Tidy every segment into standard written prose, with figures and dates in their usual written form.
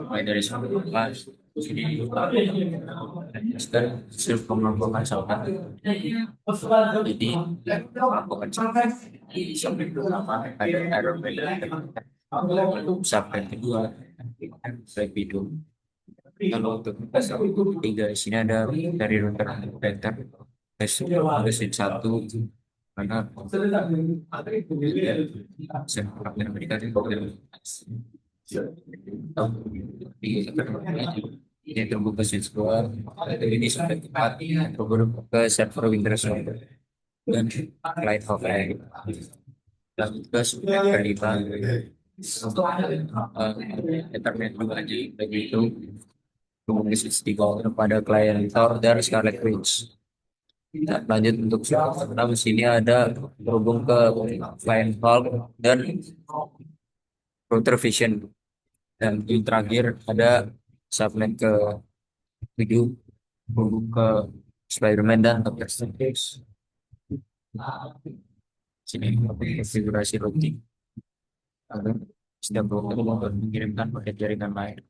mulai dari kelas jadi dan self pengembangan misalkan jadi bukan sampai pertama ada error sampai kedua baik itu kalau untuk pasal tiga di sini ada dari router data mesin satu karena saya pernah mereka itu ini terbuka switch keluar ini sampai tempat terbuka ke server Windows Server dan client hotline dan juga sudah terlibat untuk internet juga jadi itu komunikasi di bawah pada klien Tor dan Scarlet Witch. Kita lanjut untuk nah, di sini ada terhubung ke client Valve dan router Vision dan yang terakhir ada subnet ke video terhubung ke Spider-Man dan Doctor Strange. Sini konfigurasi routing agar setiap router dapat mengirimkan paket jaringan lain.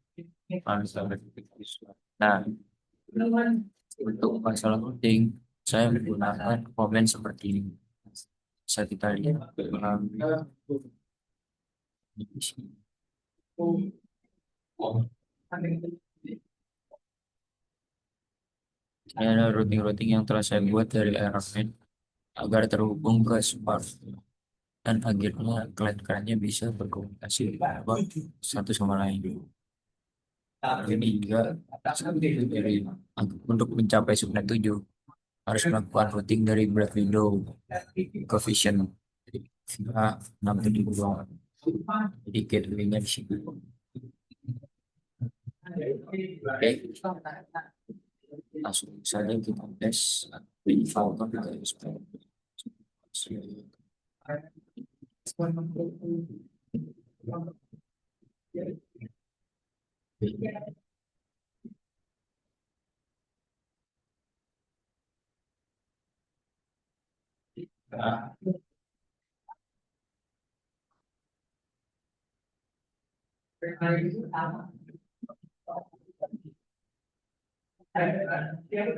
Nah, untuk masalah routing, saya menggunakan komen seperti ini. Bisa kita lihat di sini. Ini ada routing-routing yang telah saya buat dari Aeronet agar terhubung ke Spark dan akhirnya klien-kliennya bisa berkomunikasi satu sama lain. Ini juga dari untuk mencapai subnet 7 harus melakukan routing dari Black Widow ke Vision. Via 672. Jadi gateway-nya di sini. Oke, langsung saja kita tes di Falcon dari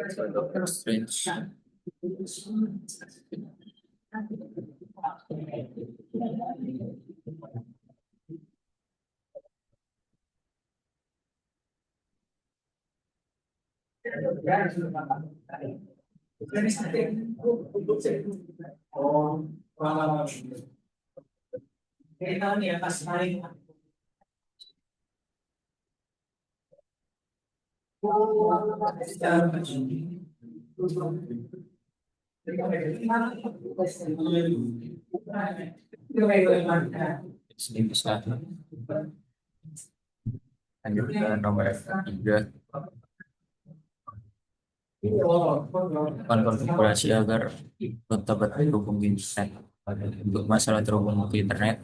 supaya Doctor Strange. Sini bisa lanjut ke nomor tiga konfigurasi agar tetap terhubung ke internet. Untuk masalah terhubung ke internet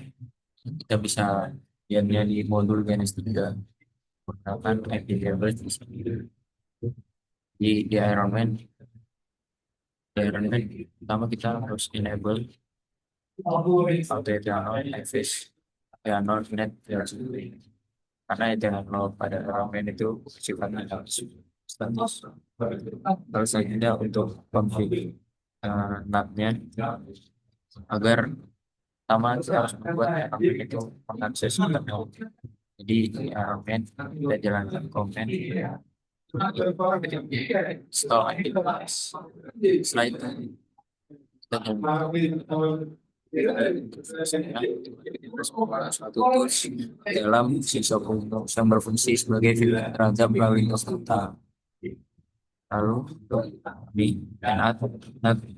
kita bisa lihatnya di modul GNS3 menggunakan IP address di sini. Di Iron Man pertama kita harus enable auto eternal access eternal net karena eternal pada Iron Man itu sifatnya statis. Lalu selanjutnya untuk config NAT-nya agar pertama kita harus membuat Iron Man itu mengakses internal. Jadi di Iron Man kita jalankan command install IP address. Setelah itu kita suatu tools dalam sisa yang berfungsi sebagai filter terhadap melalui Windows Data. Lalu di NAT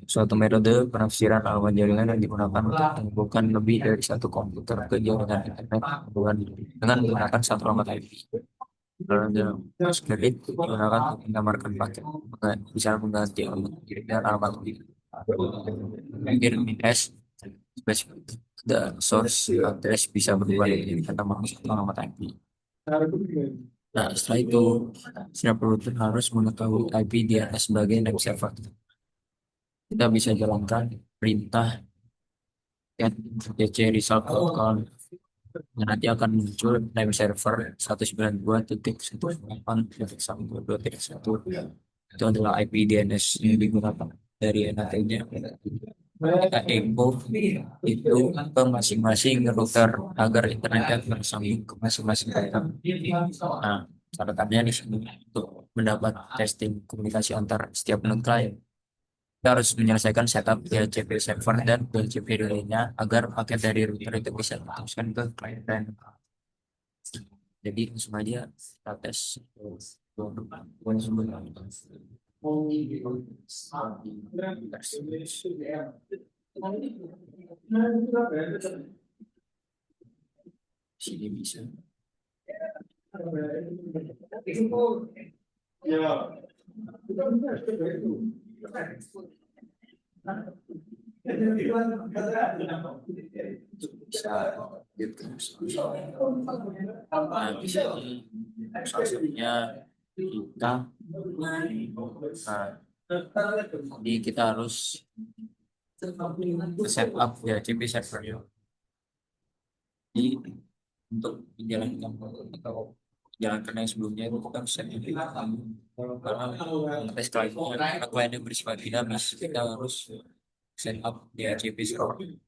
suatu metode penafsiran alamat jaringan yang digunakan untuk menghubungkan lebih dari satu komputer ke jaringan internet dengan menggunakan satu alamat IP. Lalu dalam script digunakan untuk menggambarkan paket bisa mengganti alamat jaringan alamat IP. Kemudian S the source address bisa berubah dari kata maksud alamat IP. Nah, setelah itu snap router harus mengetahui IP di atas sebagai name server. Kita bisa jalankan perintah get dc result.conf. Nah, nanti akan muncul name server 192.168.1.1. Itu adalah IP DNS yang digunakan dari NAT-nya. Kita echo itu ke masing-masing router agar internetnya tersambung ke masing-masing router. Nah, catatannya di sini untuk mendapat testing komunikasi antar setiap node klien. Kita harus menyelesaikan setup DHCP server dan DHCP relay-nya agar paket dari router itu bisa diteruskan ke klien. Jadi langsung aja kita tes. Sini bisa. Bisa gitu. Nah, bisa salah satunya kita jadi kita harus setup ya CP servernya. Jadi untuk menjalankan atau jalankan yang sebelumnya itu kan set karena tes kliennya karena kliennya bersifat dinamis kita harus setup di CP server.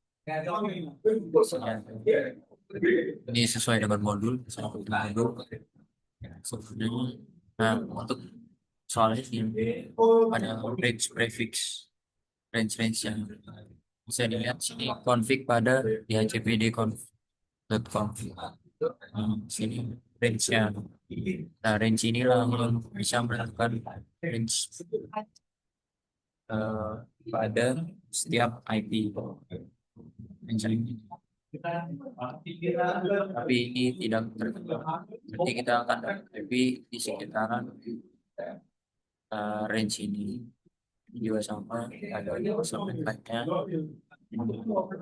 Ini sesuai dengan modul sama modul sebenarnya. Nah, untuk soalnya ini ada range prefix range yang bisa dilihat sini config pada dhcpd.conf. Sini range-nya. Nah, range inilah yang bisa menentukan range eh, pada setiap IP. Range ini. Tapi ini tidak tertentu. Nanti kita akan IP di sekitaran range ini juga sama ada sampai tracknya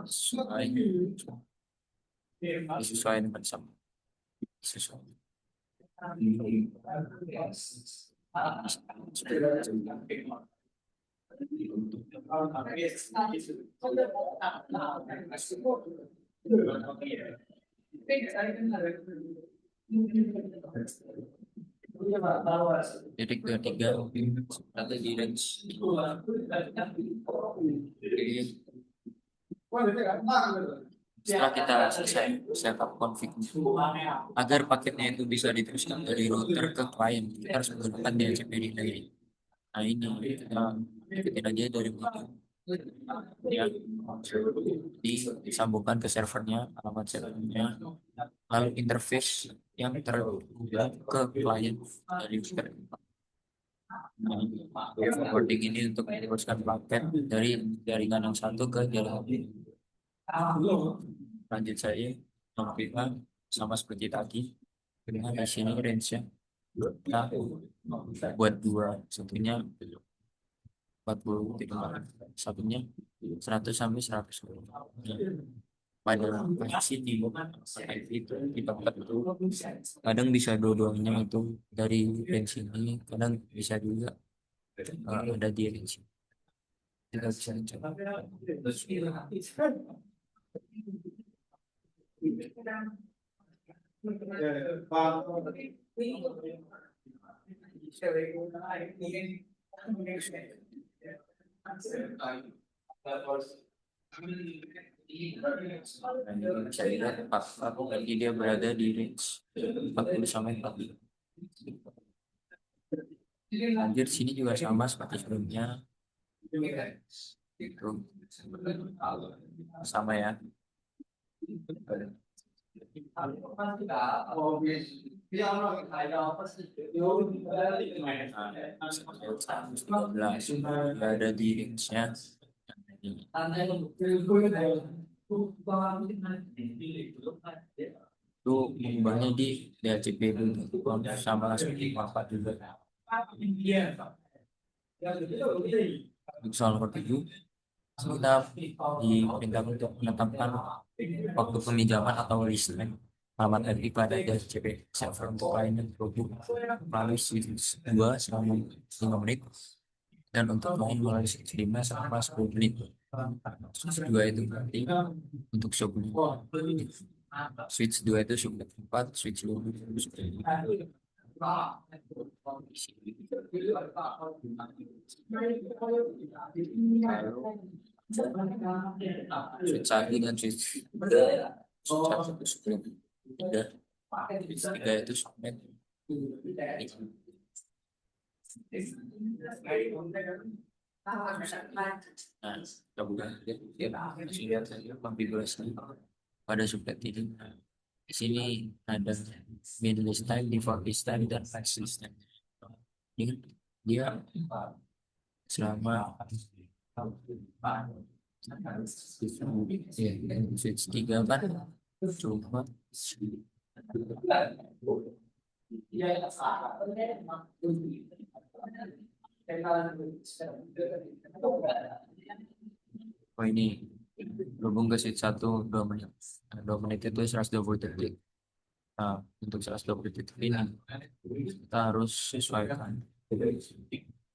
sesuai disesuaikan sama sesuai. Titik 23 ada di range. Setelah kita selesai setup config agar paketnya itu bisa diteruskan dari router ke klien kita harus menggunakan DHCP relay. Nah, ini kita ikutin aja dari belakang ya, disambungkan ke servernya, alamat servernya, lalu interface yang terhubung ke klien dari router. Nah, forwarding ini untuk meneruskan paket dari jaringan yang satu ke jaringan lain. Lanjut saya notifikasi sama seperti tadi. Dengan di sini range-nya kita buat dua, satunya 40 satunya 100 sampai 100. Pada posisi di itu di tempat itu kadang bisa dua-duanya itu dari range ini, kadang bisa juga ada di range ini. Kita bisa coba. Dan bisa dilihat 44 lagi dia berada di range 40 sampai 40. Lanjut sini juga sama seperti sebelumnya. Itu sama ya. Ada di range-nya. Itu mengubahnya di DHCP sama seperti apa juga. Untuk soal nomor 7 kita diperintahkan untuk menetapkan waktu peminjaman atau listrik alamat IP pada DHCP server untuk layanan produk melalui switch 2 selama 5 menit dan untuk lain melalui switch 5 selama 10 menit. Switch 2 itu berarti untuk subnet. Switch 2 itu subnet 4, switch 5 itu subnet 5. Switch 1 dan switch 3, switch 1 itu subnet 3, switch 3 itu subnet 5. Nah, kita buka ya, masih lihat saja konfigurasi pada subnet ini. Di sini ada middle time, default time, dan flash time. Ini dia selama ya, switch 3 kan cuma oh ini berhubung ke switch 1 2 menit. Nah, 2 menit itu 120 detik. Nah, untuk 120 detik ini kita harus sesuaikan.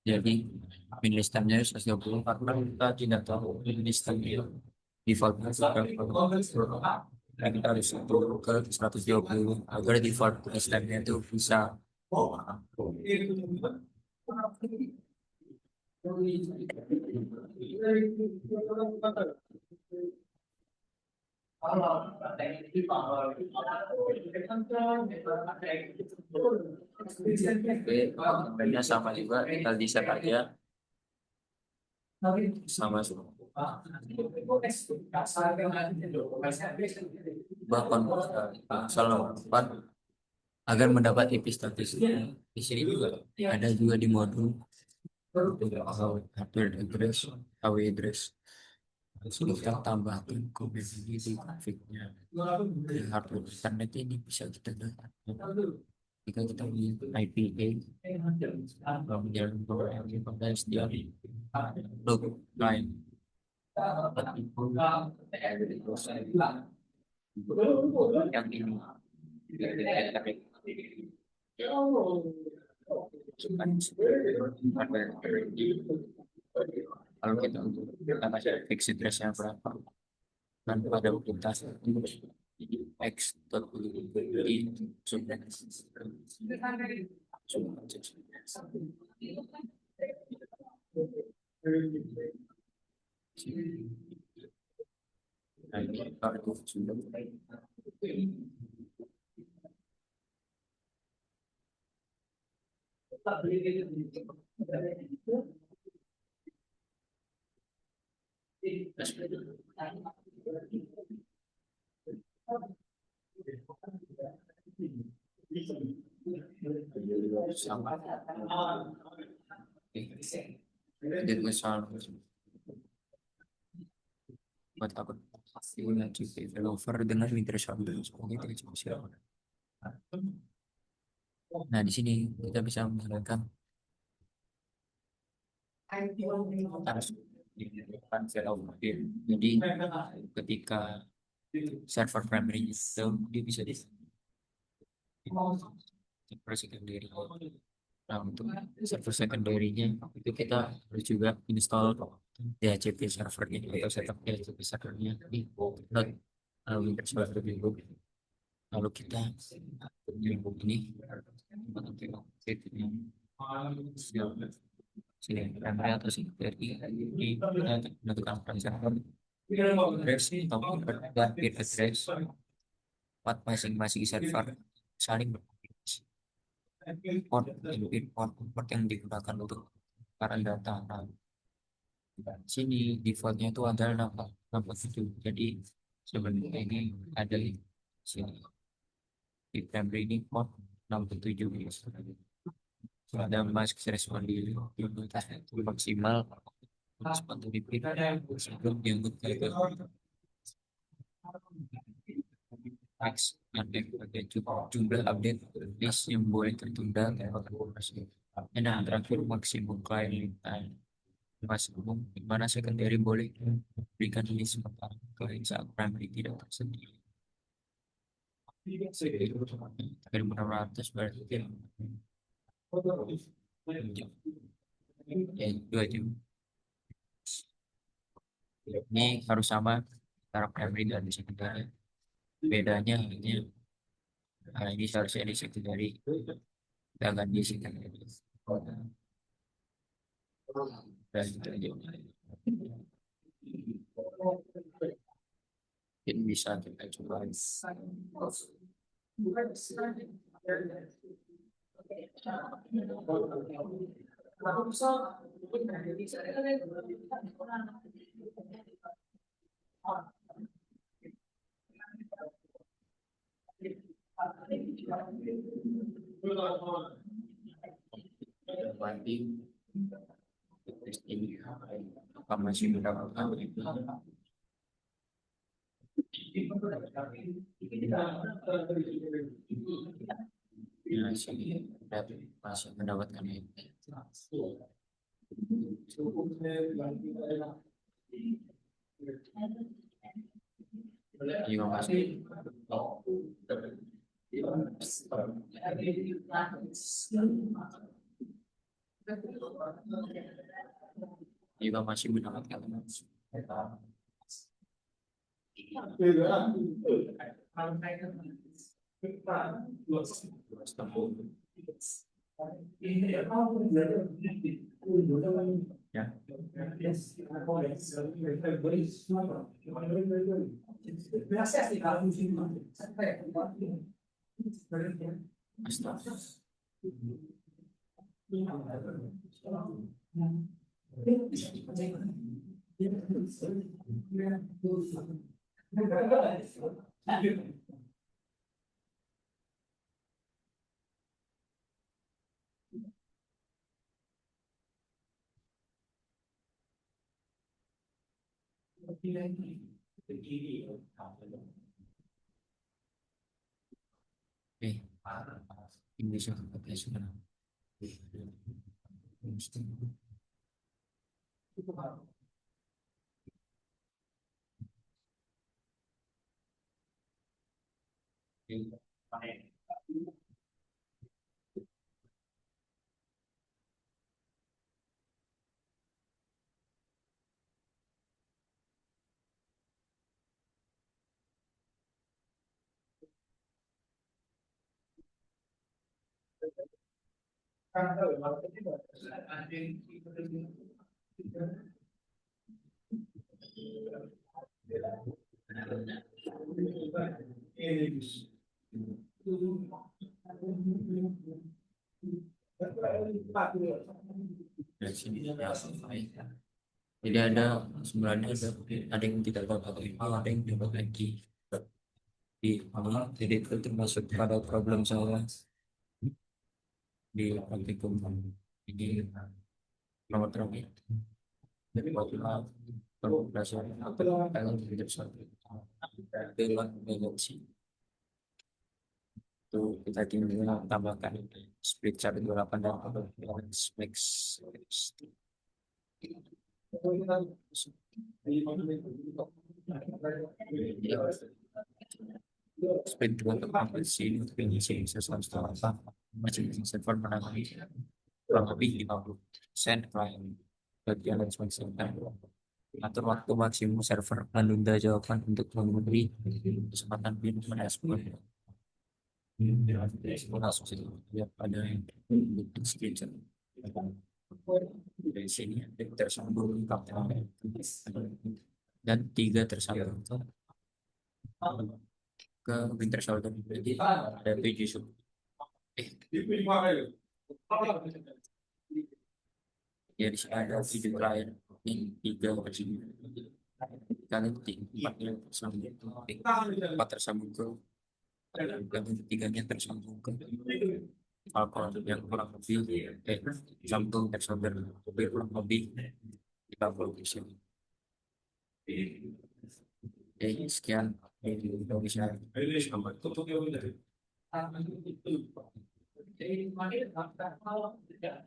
Jadi minlist time-nya 120 karena kita tidak tahu minlist time defaultnya berapa. Nah, kita harus turun ke 120 agar default minlist time-nya itu bisa. Oke, sebenarnya sama juga kita di set aja sama semua. Bahkan salah empat agar mendapat IP statistik di sini juga ada juga di modul hardware address, AW address. Kita tambahkan kode ini di config-nya. Di hardware internet ini bisa kita dapatkan jika kita punya IPA menjalankan program yang pada SDR log line yang ini kalau kita masih fix address-nya berapa dan pada kita x dot i nah ini kartu sudah sama jadi misal buat aku punya GP developer dengan Microsoft sebagai tidak. Nah, di sini kita bisa menggunakan jadi ketika server primary itu dia bisa di server secondary. Nah, untuk server secondary-nya itu kita harus juga install DHCP server ini atau setup DHCP servernya di Windows Server dulu. Lalu kita menyambung ini sini primary atau secondary ini kita menentukan server address atau IP address buat masing-masing server saling berkomunikasi. Port yang digunakan untuk para data. Nah, sini defaultnya itu adalah 67. Jadi sebenarnya ini ada di sini di primary ini port 67. Ada mask respon di itu maksimal respon di pin sebelum diangkut ke Next, ada jumlah update list yang boleh tertunda dan terakhir maksimum client time maksimum di mana secondary boleh berikan list tentang client saat primary tidak tersedia. 3.600 berarti ya, 2 jam. Ini harus sama antara primary dan secondary. Bedanya hanya ini seharusnya di secondary, sedangkan di secondary. Dan itu aja. Mungkin bisa kita coba. Banding testing apa masih mendapatkan itu masih mendapatkan itu juga masih mendapatkan ya. Astaga. Eh, Indonesia pakai sekarang. Dari sini ya, baik. Jadi sebenarnya ada yang tidak dapat ini, ada yang dapat lagi di ini. Jadi itu termasuk pada problem saya di praktikum ini nomor terakhir. Jadi waktu belajar kalau tidak satu dengan sih itu kita tinggal tambahkan split 128 dan mix split untuk kompetisi untuk mengisi sesuatu apa masing-masing server menangani kurang lebih 50% klien bagian management center atur waktu maksimum server menunda jawaban untuk memberi kesempatan pintu merespon langsung saja ya pada bentuk screenshot dari sini tersambung dan 3 tersambung ke Winter Soldier. Jadi ada 7 sub. Ya di sini ada 7 klien. Ini 3 bersini. Kalian 4 yang tersambung. 4 tersambung ke dan 3-nya tersambung ke Falcon yang kurang lebih sambung tersambung kurang lebih 50%. Sekian Indonesia. Selamat.